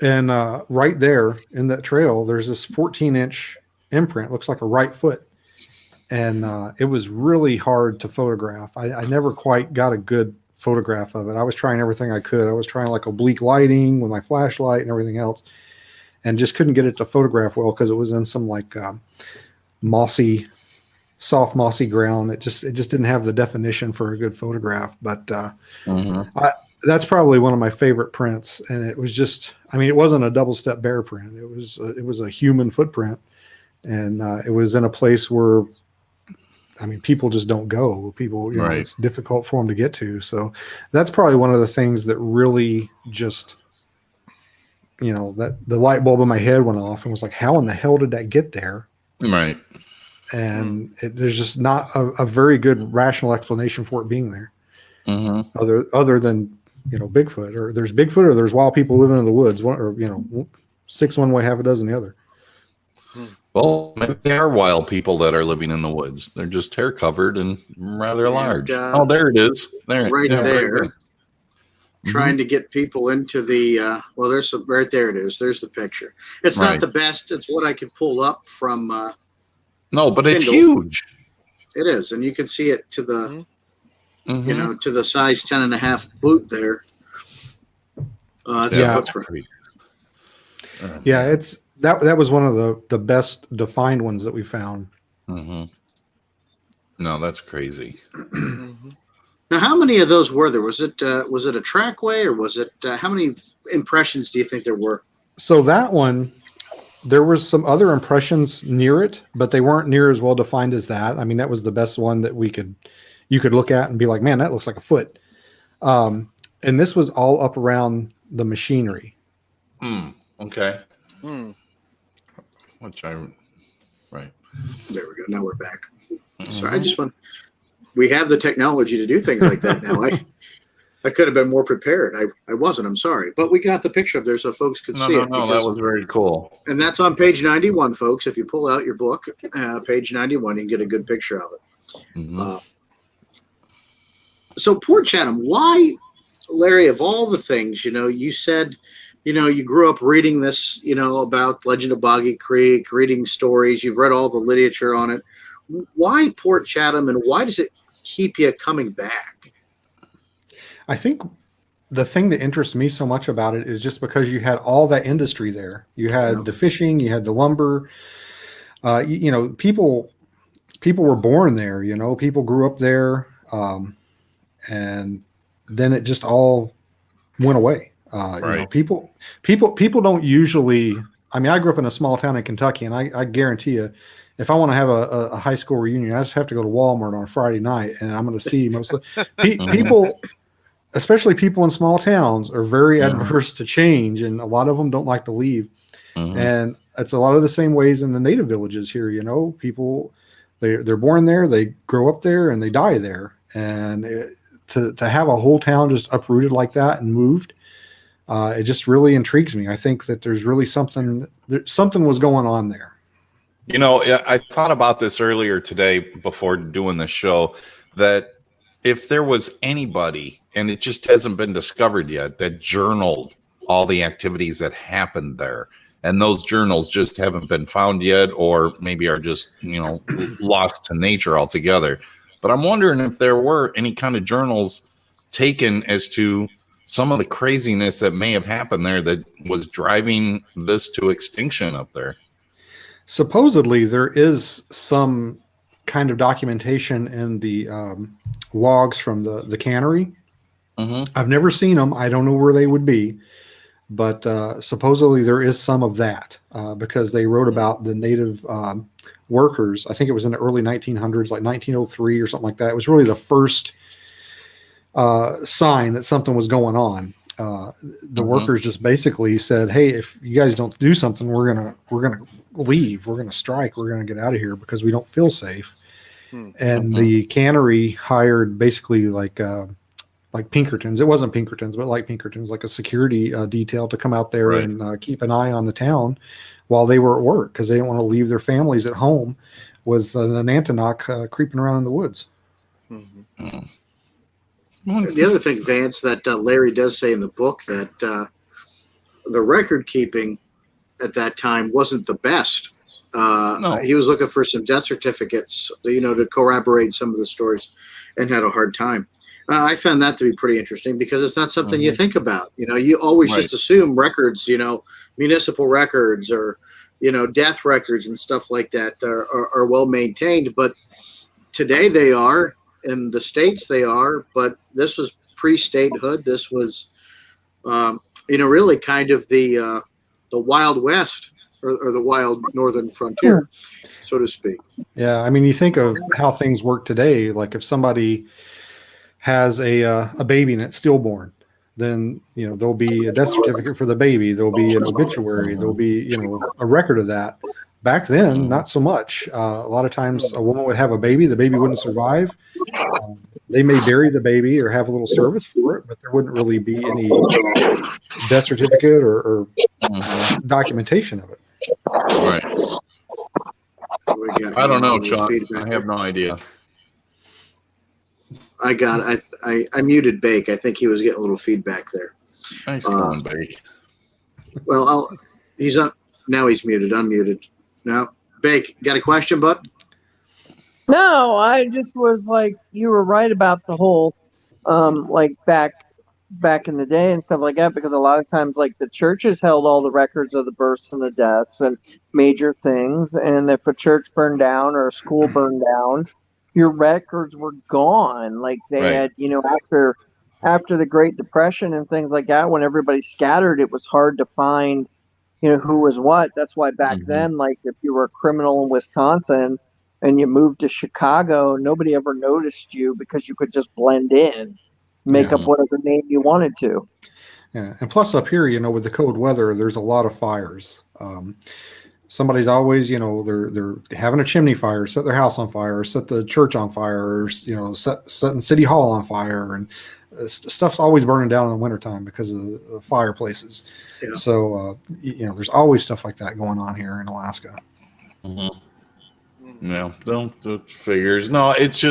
and right there in that trail, there's this 14-inch imprint. Looks like a right foot. And it was really hard to photograph. I never quite got a good photograph of it. I was trying everything I could. I was trying like oblique lighting with my flashlight and everything else, and just couldn't get it to photograph well because it was in some like soft mossy ground. It just didn't have the definition for a good photograph. But that's probably one of my favorite prints. And it was just, I mean, it wasn't a double step bear print. It was a human footprint, and it was in a place where, I mean, people just don't go. People, you know, it's difficult for them to get to. So that's probably one of the things that really just, you know, that the light bulb in my head went off and was like, how in the hell did that get there? Right. And there's just not a very good rational explanation for it being there. Other than, you know, Bigfoot, or there's Bigfoot, or there's wild people living in the woods, or, you know, 6 one way, half a dozen the other. Well, maybe they are wild people that are living in the woods. They're just hair covered and rather large. Oh, there it is. There, right there. Right. Trying to get people into the well, there's some right there. It is. There's the picture. It's not the best. It's what I could pull up from. No, but it's Kindle. huge. It is, and you can see it to the, you know, to the size 10.5 boot there. Yeah, it's that was one of the best defined ones that we found. No, that's crazy. Now, how many of those were there? Was it a trackway, or was it how many impressions do you think there were? So that one, there was some other impressions near it, but they weren't near as well defined as that. I mean, that was the best one that you could look at and be like, man, that looks like a foot. And this was all up around the machinery. Okay. Right. There we go. Now we're back. Sorry, I just want. We have the technology to do things like that now. I could have been more prepared. I wasn't. I'm sorry, but we got the picture up there so folks could see it. No, that was very cool. And that's on page 91, folks. If you pull out your book, page 91, you can get a good picture of it. So Port Chatham, why, Larry? Of all the things, you know, you said, you know, you grew up reading this, you know, about Legend of Boggy Creek, reading stories. You've read all the literature on it. Why Port Chatham, and why does it keep you coming back? I think the thing that interests me so much about it is just because you had all that industry there. You had the fishing, you had the lumber. You know, people were born there. You know, people grew up there, and then it just all went away. You know, people don't usually. I mean, I grew up in a small town in Kentucky, and I guarantee you, if I want to have a high school reunion, I just have to go to Walmart on a Friday night, and I'm going to see most of people, especially people in small towns, are very adverse to change, and a lot of them don't like to leave. And it's a lot of the same ways in the native villages here. You know, people they're born there, they grow up there, and they die there. And to have a whole town just uprooted like that and moved, it just really intrigues me. I think that there's really something was going on there. You know, I thought about this earlier today before doing the show, that if there was anybody, and it just hasn't been discovered yet, that journaled all the activities that happened there, and those journals just haven't been found yet, or maybe are just, you know, lost to nature altogether. But I'm wondering if there were any kind of journals taken as to some of the craziness that may have happened there that was driving this to extinction up there. Supposedly, there is some kind of documentation in the logs from the cannery. I've never seen them. I don't know where they would be, but supposedly there is some of that because they wrote about the native workers. I think it was in the early 1900s, like 1903 or something like that. It was really the first sign that something was going on. The workers just basically said, "Hey, if you guys don't do something, we're gonna leave. We're gonna strike. We're gonna get out of here because we don't feel safe." And the cannery hired basically like Pinkertons. It wasn't Pinkertons, but like Pinkertons, like a security detail to come out there and keep an eye on the town while they were at work because they didn't want to leave their families at home with an Antonok creeping around in the woods. Mhm. The other thing, Vance, that Larry does say in the book that the record keeping at that time wasn't the best. No. He was looking for some death certificates, to corroborate some of the stories, and had a hard time. I found that to be pretty interesting because it's not something you think about. You always Right. just assume records, municipal records or, death records and stuff like that are well maintained. But today they are, in the States they are, but this was pre-statehood. This was, really kind of the Wild West or the wild northern frontier, so to speak. Yeah, I mean, you think of how things work today. Like if somebody has a baby and it's stillborn, then there'll be a death certificate for the baby. There'll be an obituary. There'll be a record of that. Back then, not so much. A lot of times, a woman would have a baby. The baby wouldn't survive. They may bury the baby or have a little service for it, but there wouldn't really be any death certificate or documentation of it. Right. I don't know, Sean. Feedback. I have no idea. I got it. I muted Bake. I think he was getting a little feedback there. Nice going, Bake. Well, he's up now. He's muted. Unmuted. Now, Bake, got a question, bud? No, I just was like, you were right about the whole, like back in the day and stuff like that, because a lot of times, like, the churches held all the records of the births and the deaths and major things, and if a church burned down or a school burned down, your records were gone. Like they had, after the Great Depression and things like that, when everybody scattered, it was hard to find, who was what. That's why back then, like, if you were a criminal in Wisconsin and you moved to Chicago, nobody ever noticed you because you could just blend in, make up whatever name you wanted to. Yeah, and plus up here, with the cold weather, there's a lot of fires. Somebody's always, they're having a chimney fire, set their house on fire, or set the church on fire, or setting City Hall on fire, and stuff's always burning down in the wintertime because of the fireplaces. Yeah. So there's always stuff like that going on here in Alaska. No, don't figures. No, it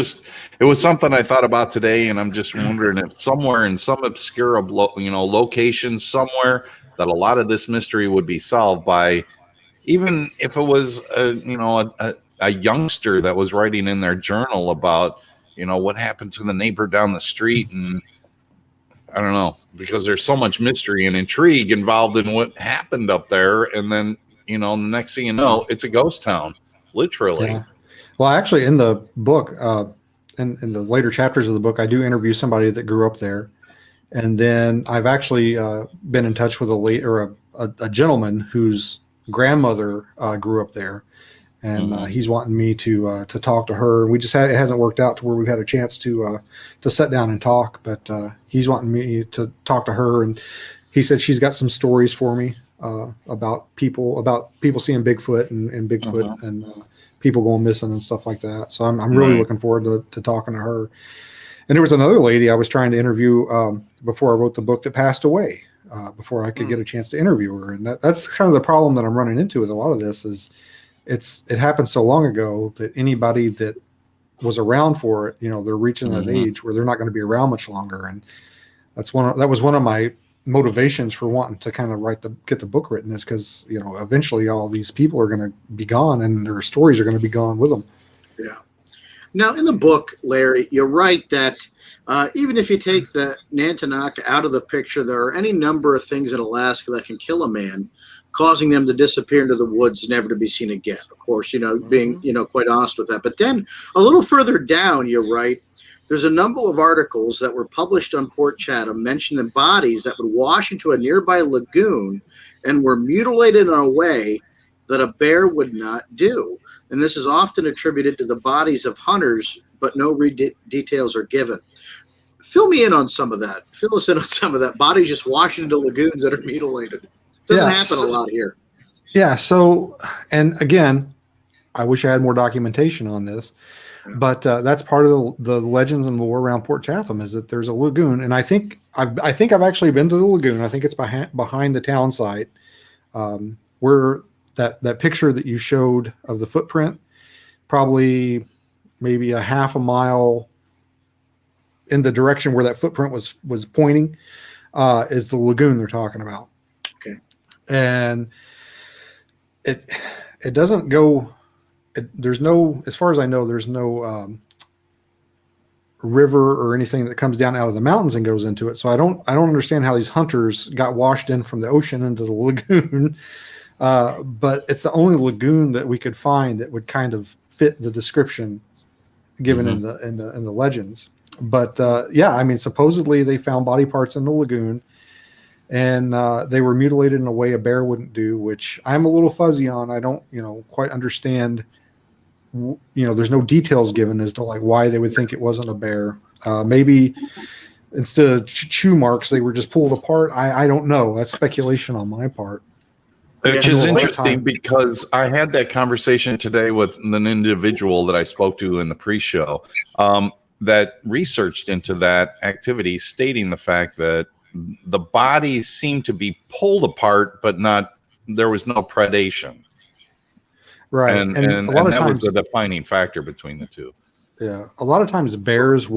was something I thought about today, and I'm just wondering if somewhere in some obscure, location somewhere that a lot of this mystery would be solved by, even if it was a youngster that was writing in their journal about what happened to the neighbor down the street, and I don't know, because there's so much mystery and intrigue involved in what happened up there, and then the next thing you know, it's a ghost town. Literally. Yeah. Well, actually, in the book, in the later chapters of the book, I do interview somebody that grew up there, and then I've actually been in touch with a gentleman whose grandmother grew up there, and he's wanting me to talk to her. We just it hasn't worked out to where we've had a chance to sit down and talk, but he's wanting me to talk to her, and he said she's got some stories for me. About people seeing Bigfoot and Bigfoot and people going missing and stuff like that. So I'm really looking forward to talking to her. And there was another lady I was trying to interview before I wrote the book that passed away before I could get a chance to interview her. And that's kind of the problem that I'm running into with a lot of this is it happened so long ago that anybody that was around for it, they're reaching that age where they're not going to be around much longer. And that was one of my motivations for wanting to kind of get the book written is because eventually all these people are going to be gone and their stories are going to be gone with them. Yeah. Now in the book, Larry, you're right that even if you take the Nantinaq out of the picture, there are any number of things in Alaska that can kill a man, causing them to disappear into the woods, never to be seen again. Of course, being quite honest with that. But then a little further down, you're right. There's a number of articles that were published on Port Chatham mentioning bodies that would wash into a nearby lagoon and were mutilated in a way that a bear would not do. And this is often attributed to the bodies of hunters, but no details are given. Fill me in on some of that. Fill us in on some of that. Bodies just washing into lagoons that are mutilated. Doesn't happen a lot here. Yeah. So, and again, I wish I had more documentation on this. But that's part of the legends and lore around Port Chatham is that there's a lagoon, and I think I've actually been to the lagoon. I think it's behind the town site, where that picture that you showed of the footprint, probably maybe a half a mile in the direction where that footprint was pointing, is the lagoon they're talking about. Okay. And it doesn't go. There's no, as far as I know, there's no river or anything that comes down out of the mountains and goes into it. So I don't understand how these hunters got washed in from the ocean into the lagoon. But it's the only lagoon that we could find that would kind of fit the description given in the legends. But yeah, I mean, supposedly they found body parts in the lagoon, and they were mutilated in a way a bear wouldn't do, which I'm a little fuzzy on. I don't, quite understand. There's no details given as to like why they would think it wasn't a bear. Maybe instead of chew marks, they were just pulled apart. I don't know. That's speculation on my part. Which is interesting because I had that conversation today with an individual that I spoke to in the pre-show that researched into that activity, stating the fact that the bodies seemed to be pulled apart, but there was no predation. Right. And a lot of times was the defining factor between the two. Yeah. A lot of times bears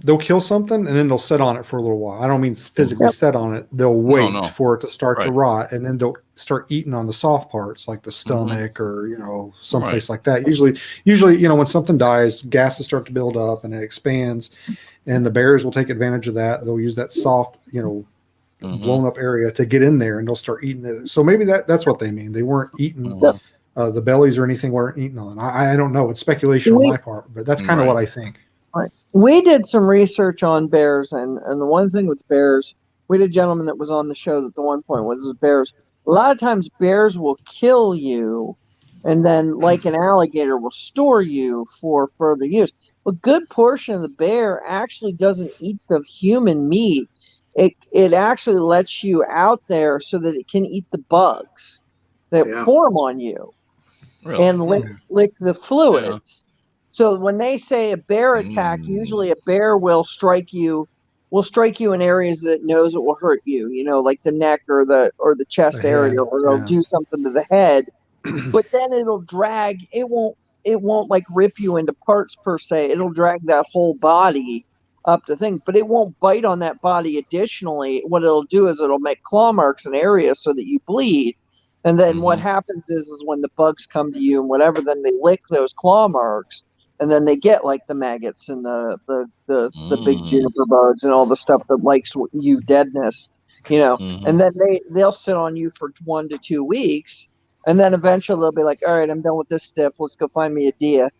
they'll kill something and then they'll sit on it for a little while. I don't mean physically sit on it. They'll wait for it to start to rot, and then they'll start eating on the soft parts like the stomach or, someplace like that. Usually, when something dies, gases start to build up and it expands, and the bears will take advantage of that. They'll use that soft, blown up area to get in there, and they'll start eating it. So maybe that's what they mean. They weren't eating the bellies or anything weren't eaten on. I don't know. It's speculation on my part, but that's kind of what I think. Right. We did some research on bears, and the one thing with bears, we had a gentleman that was on the show that the one point was bears. A lot of times bears will kill you, and then like an alligator will store you for further use. A good portion of the bear actually doesn't eat the human meat. It actually lets you out there so that it can eat the bugs that form on you and lick the fluids. So when they say a bear attack, usually a bear will strike you in areas that it knows it will hurt you, like the neck or the chest area, or it'll do something to the head. But then it'll drag. It won't like rip you into parts per se. It'll drag that whole body up the thing, but it won't bite on that body. Additionally, what it'll do is it'll make claw marks in areas so that you bleed. And then what happens is when the bugs come to you and whatever, then they lick those claw marks. And then they get like the maggots and the big juniper bugs and all the stuff that likes you deadness, and then they'll sit on you for 1 to 2 weeks. And then eventually they'll be like, all right, I'm done with this stiff. Let's go find me a deer,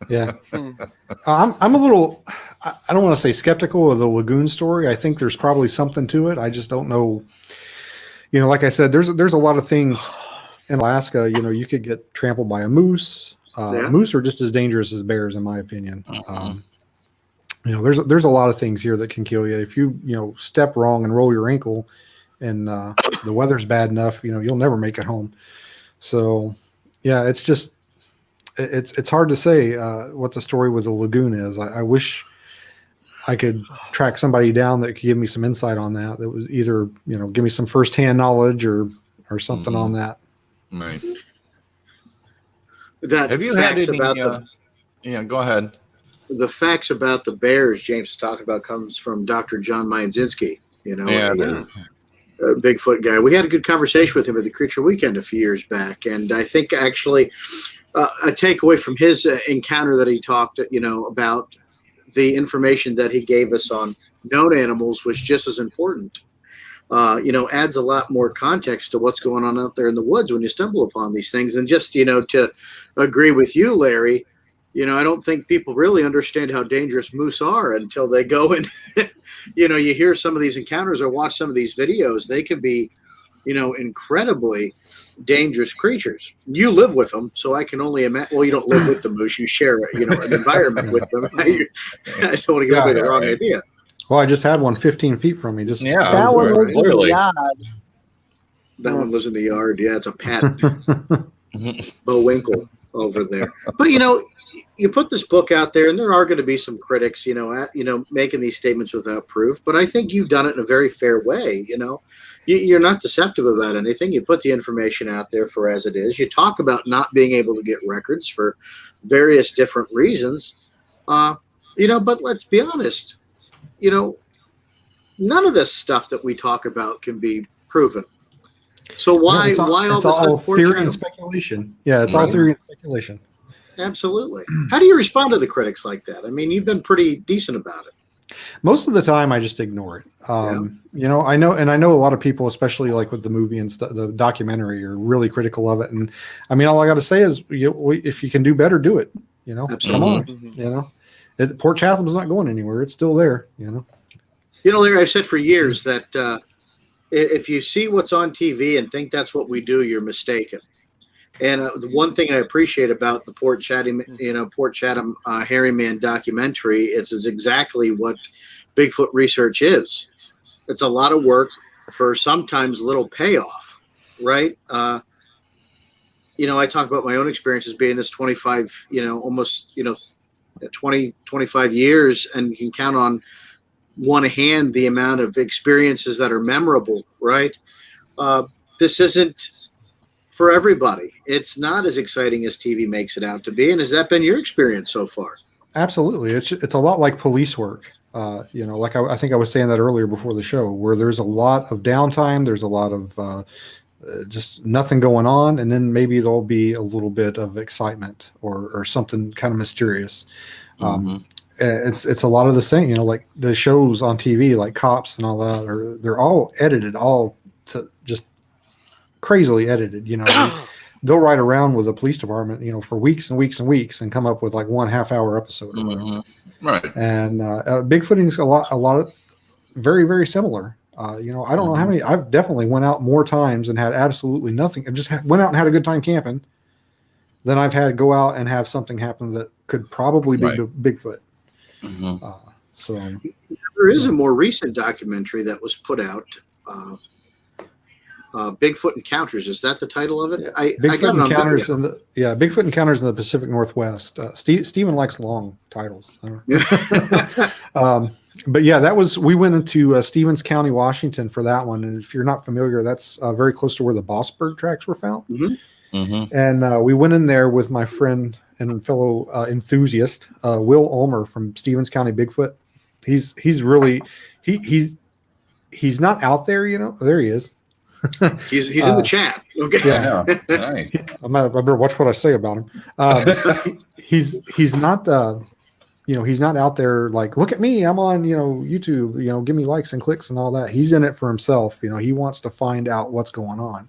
Yeah. I'm a little, I don't want to say skeptical of the lagoon story. I think there's probably something to it. I just don't know. Like I said, there's a lot of things in Alaska. You could get trampled by a moose. Moose are just as dangerous as bears, in my opinion. There's a lot of things here that can kill you if you step wrong and roll your ankle, and the weather's bad enough. You'll never make it home. So, yeah, it's just it's hard to say what the story with the lagoon is. I wish I could track somebody down that could give me some insight on that. That was either give me some firsthand knowledge or something on that. Right. Have you had any? Go ahead. The facts about the bears James is talking about comes from Dr. John Mayanzinski, a Bigfoot guy. We had a good conversation with him at the Creature Weekend a few years back, and I think actually a takeaway from his encounter that he talked, about the information that he gave us on known animals was just as important. Adds a lot more context to what's going on out there in the woods when you stumble upon these things. And just, to agree with you, Larry, I don't think people really understand how dangerous moose are until they go and, you hear some of these encounters or watch some of these videos. They can be, incredibly dangerous creatures. You live with them, so I can only imagine. Well, you don't live with the moose. You share, an environment with them. I don't want to give away the wrong idea. Well, I just had one 15 feet from me. That one lives in the yard. That one lives in the yard. Yeah, it's a Pat Bowinkle over there. But you put this book out there, and there are going to be some critics, making these statements without proof. But I think you've done it in a very fair way. You're not deceptive about anything. You put the information out there for as it is. You talk about not being able to get records for various different reasons. But let's be honest. None of this stuff that we talk about can be proven. So why all of a sudden theory and speculation? Yeah, it's all theory and speculation. Absolutely. How do you respond to the critics like that? I mean, you've been pretty decent about it. Most of the time, I just ignore it. I know a lot of people, especially like with the movie and the documentary, are really critical of it. And I mean, all I got to say is, if you can do better, do it. Absolutely. Come on. Port Chatham's not going anywhere; it's still there. Larry, I've said for years that if you see what's on TV and think that's what we do, you're mistaken. And the one thing I appreciate about the Port Chatham Harryman documentary is exactly what Bigfoot research is. It's a lot of work for sometimes little payoff, right? I talk about my own experiences being this 25, almost 20, 25 years, and you can count on one hand the amount of experiences that are memorable, right? This isn't for everybody. It's not as exciting as TV makes it out to be. And has that been your experience so far? Absolutely. It's a lot like police work. Like I think I was saying that earlier before the show, where there's a lot of downtime, there's a lot of just nothing going on, and then maybe there'll be a little bit of excitement or something kind of mysterious. It's a lot of the same, like the shows on TV, like Cops and all that, they're all edited, all to just crazily edited. They'll ride around with a police department, for weeks and weeks and weeks, and come up with like 1.5 hour episode. Or whatever. Right. And Bigfooting's a lot of very, very similar. I don't know how many. I've definitely went out more times and had absolutely nothing. I just went out and had a good time camping than I've had go out and have something happen that could probably be Bigfoot. So there is a more recent documentary that was put out. Bigfoot Encounters. Is that the title of it? Bigfoot Encounters Bigfoot Encounters in the Pacific Northwest. Stephen likes long titles. But yeah, we went into Stevens County, Washington for that one. And if you're not familiar, that's very close to where the Bossberg tracks were found. And we went in there with my friend and fellow enthusiast, Will Ulmer from Stevens County Bigfoot. He's really he's not out there, there he is. He's in the chat. Okay. Yeah. Nice. I better watch what I say about him. He's not he's not out there like, look at me, I'm on YouTube, give me likes and clicks and all that. He's in it for himself. He wants to find out what's going on.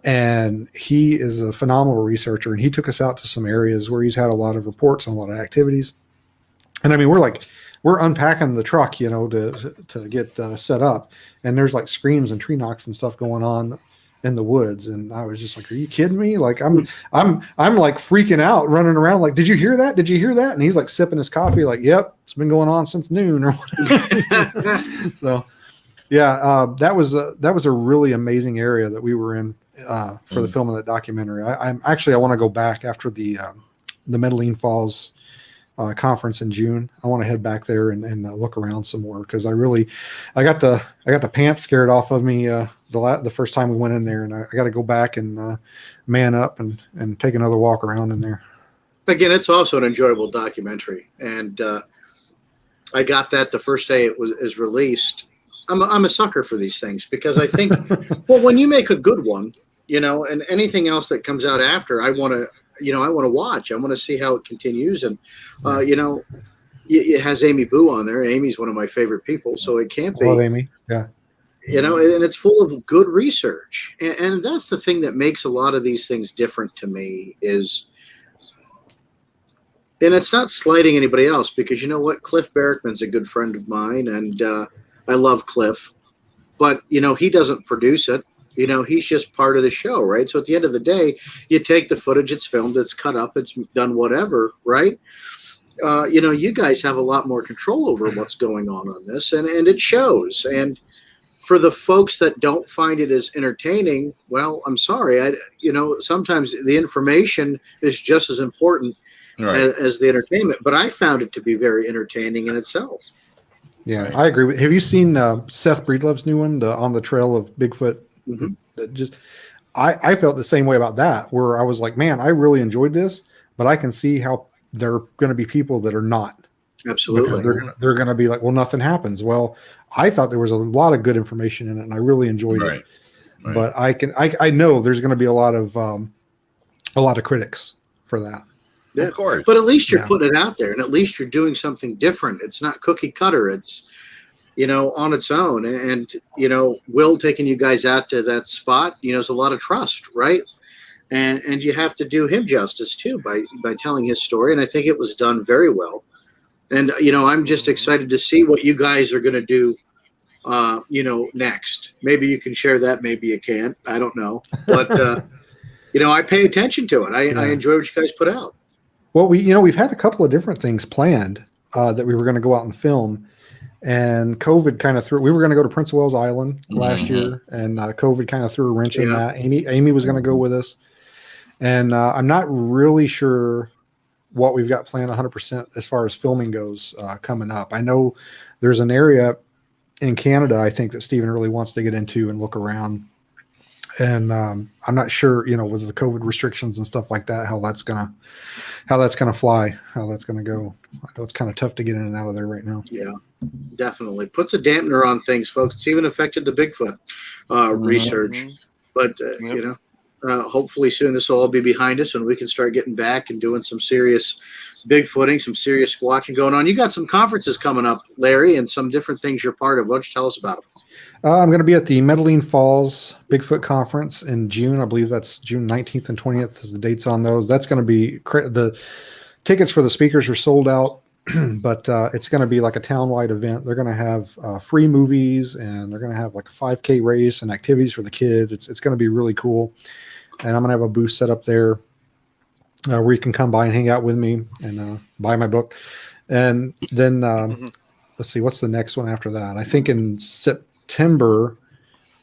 And he is a phenomenal researcher, and he took us out to some areas where he's had a lot of reports and a lot of activities. And I mean, we're unpacking the truck, to get set up, and there's like screams and tree knocks and stuff going on in the woods. And I was just like, are you kidding me? Like I'm like freaking out, running around like, did you hear that? Did you hear that? And he's like sipping his coffee like, yep, it's been going on since noon or whatever. So yeah, that was a really amazing area that we were in for the film of that documentary. I want to go back after the Medellin Falls conference in June. I want to head back there and look around some more, because I got the pants scared off of me the first time we went in there, and I got to go back and man up and take another walk around in there. Again, it's also an enjoyable documentary, and I got that the first day it is released. I'm a sucker for these things, because I think well, when you make a good one, and anything else that comes out after, I want to watch. I want to see how it continues. And, it has Amy Boo on there. Amy's one of my favorite people, so it can't be. I love Amy. Yeah. And it's full of good research. And that's the thing that makes a lot of these things different to me is, and it's not slighting anybody else, because you know what? Cliff Barrickman's a good friend of mine, and I love Cliff. But, he doesn't produce it. He's just part of the show, right? So at the end of the day, you take the footage, it's filmed, it's cut up, it's done whatever, right? You guys have a lot more control over what's going on this, and it shows. And for the folks that don't find it as entertaining, well, I'm sorry. Sometimes the information is just as important as the entertainment. But I found it to be very entertaining in itself. Yeah, Right. I agree. Have you seen Seth Breedlove's new one, the On the Trail of Bigfoot? Mhm. I felt the same way about that, where I was like, man, I really enjoyed this, but I can see how there are going to be people that are not. Absolutely. Because they're going to be like, well, nothing happens. Well, I thought there was a lot of good information in it, and I really enjoyed it. Right. But I know there's going to be a lot of critics for that. Yeah. Of course. But at least you're Yeah. putting it out there, and at least you're doing something different. It's not cookie cutter. It's, on its own. And, Will taking you guys out to that spot, is a lot of trust, right? And you have to do him justice too by telling his story. And I think it was done very well. And, I'm just excited to see what you guys are going to do, next. Maybe you can share that. Maybe you can't. I don't know. But, I pay attention to it. I enjoy what you guys put out. Well, we've had a couple of different things planned that we were going to go out and film, and COVID kind of threw. We were going to go to Prince of Wales Island last year, and COVID kind of threw a wrench in that. Amy was going to go with us, and I'm not really sure what we've got planned 100% as far as filming goes coming up. I know there's an area in Canada, I think, that Stephen really wants to get into and look around. And I'm not sure, with the COVID restrictions and stuff like that, how that's gonna fly, how that's gonna go. I know it's kind of tough to get in and out of there right now. Yeah, definitely puts a dampener on things, folks. It's even affected the Bigfoot research. But hopefully soon this will all be behind us, and we can start getting back and doing some serious Bigfooting, some serious squatching going on. You got some conferences coming up, Larry, and some different things you're part of. Why don't you tell us about them? I'm going to be at the Medellin Falls Bigfoot Conference in June. I believe that's June 19th and 20th is the dates on those. That's going to be the tickets for the speakers are sold out, but it's going to be like a town-wide event. They're going to have free movies, and they're going to have like a 5K race and activities for the kids. It's going to be really cool. And I'm going to have a booth set up there where you can come by and hang out with me and buy my book. And then let's see, what's the next one after that? I think in September,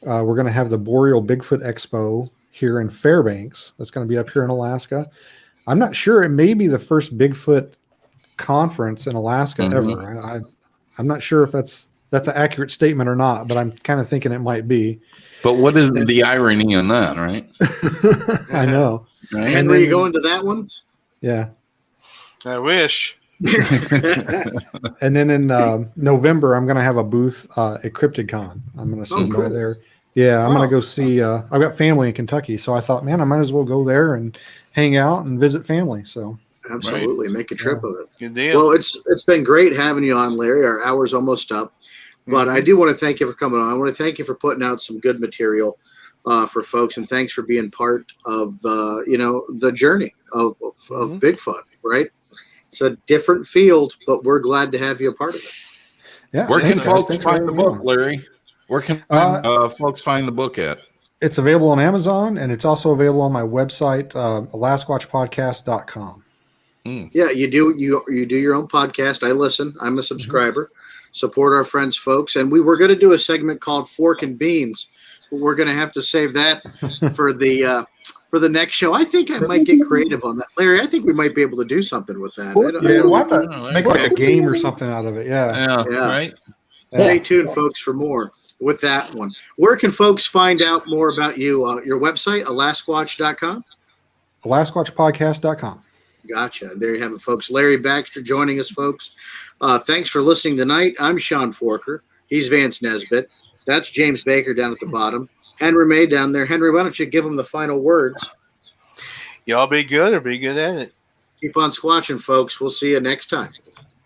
we're going to have the Boreal Bigfoot Expo here in Fairbanks. That's going to be up here in Alaska. I'm not sure. It may be the first Bigfoot conference in Alaska ever. I'm not sure if that's an accurate statement or not, but I'm kind of thinking it might be. But what is the irony in that, right? I know. Right? And were you going to that one? Yeah. I wish. And then in November, I'm going to have a booth at CryptidCon. I'm going to swing by there. Yeah, I'm going to go see. I've got family in Kentucky, so I thought, man, I might as well go there and hang out and visit family. So absolutely, make a trip of it. Good deal. Well, it's been great having you on, Larry. Our hour's almost up, but I do want to thank you for coming on. I want to thank you for putting out some good material for folks, and thanks for being part of the journey of Bigfoot. Right. It's a different field, but we're glad to have you a part of it. Yeah. Where can folks find the book, Larry? Where can folks find the book at? It's available on Amazon, and it's also available on my website, lasquatchpodcast.com. Yeah, you do your own podcast. I listen. I'm a subscriber. Support our friends, folks. And we were going to do a segment called Fork and Beans, but we're going to have to save that for the next show. I think I might get creative on that, Larry. I think we might be able to do something with that. We'll have to make like a game or something out of it. Yeah. Right. Stay tuned, folks, for more with that one. Where can folks find out more about you? Your website, alasquatch.com? alasquatchpodcast.com. Gotcha. There you have it, folks. Larry Baxter joining us, folks. Thanks for listening tonight. I'm Sean Forker. He's Vance Nesbitt. That's James Baker down at the bottom. Henry May down there. Henry, why don't you give him the final words? Y'all be good or be good at it. Keep on squatching, folks. We'll see you next time.